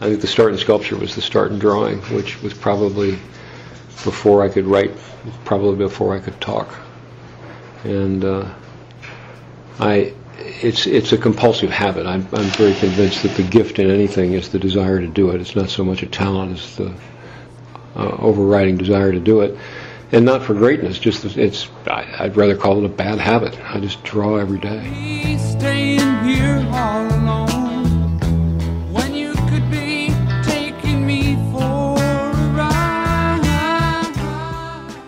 I think the start in sculpture was the start in drawing, which was probably before I could write, probably before I could talk. And it's a compulsive habit. I'm very convinced that the gift in anything is the desire to do it. It's not so much a talent as the overriding desire to do it. And not for greatness, just I'd rather call it a bad habit. I just draw every day. Staying here all alone when you could be taking me for a ride.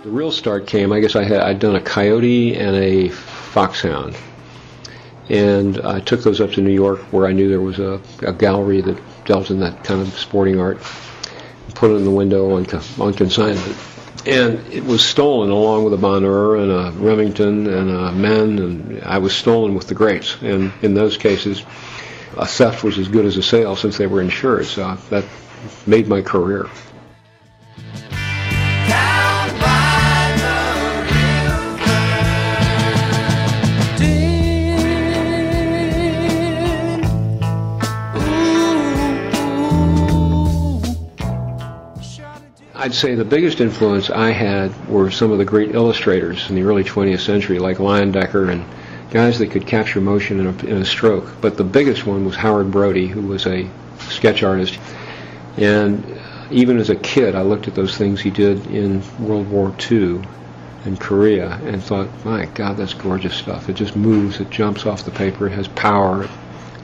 The real start came, I guess I'd done a coyote and a foxhound. And I took those up to New York, where I knew there was a gallery that dealt in that kind of sporting art, and put it in the window on consignment. And it was stolen along with a Bonheur and a Remington and a Men, and I was stolen with the greats. And in those cases, a theft was as good as a sale since they were insured, so that made my career. I'd say the biggest influence I had were some of the great illustrators in the early 20th century, like Leyendecker, and guys that could capture motion in a stroke. But the biggest one was Howard Brody, who was a sketch artist. And even as a kid, I looked at those things he did in World War II and Korea and thought, my God, that's gorgeous stuff. It just moves, it jumps off the paper, it has power, it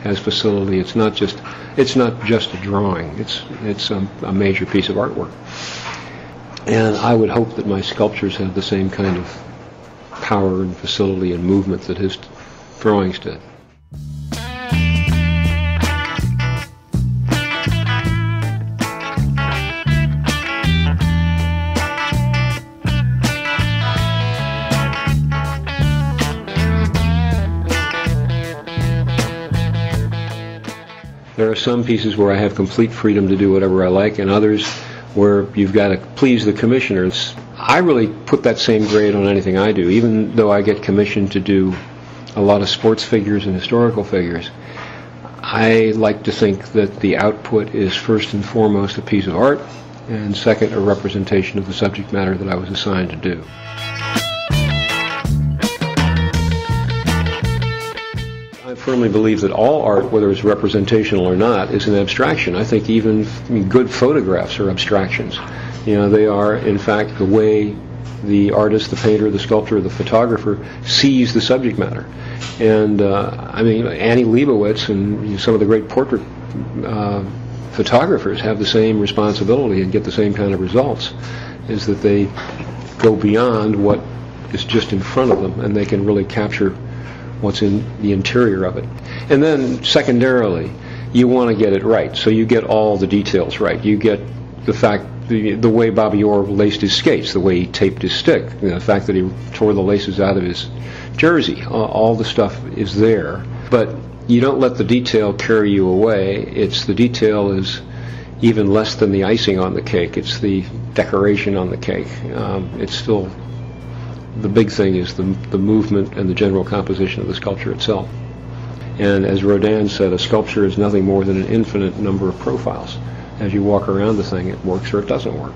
has facility. It's not just a drawing. It's a major piece of artwork. And I would hope that my sculptures have the same kind of power and facility and movement that his drawings did. There are some pieces where I have complete freedom to do whatever I like, and others where you've got to please the commissioners. I really put that same grade on anything I do, even though I get commissioned to do a lot of sports figures and historical figures. I like to think that the output is first and foremost a piece of art, and second, a representation of the subject matter that I was assigned to do. I firmly believe that all art, whether it's representational or not, is an abstraction. I think even good photographs are abstractions. They are, in fact, the way the artist, the painter, the sculptor, the photographer sees the subject matter. And Annie Leibovitz and some of the great portrait photographers have the same responsibility and get the same kind of results, is that they go beyond what is just in front of them, and they can really capture what's in the interior of it. And then secondarily, you want to get it right, so you get all the details right. You get the fact, the way Bobby Orr laced his skates, the way he taped his stick, the fact that he tore the laces out of his jersey, all the stuff is there. But you don't let the detail carry you away. The detail is even less than the icing on the cake. It's the decoration on the cake. It's still, the big thing is the movement and the general composition of the sculpture itself. And as Rodin said, a sculpture is nothing more than an infinite number of profiles. As you walk around the thing, it works or it doesn't work.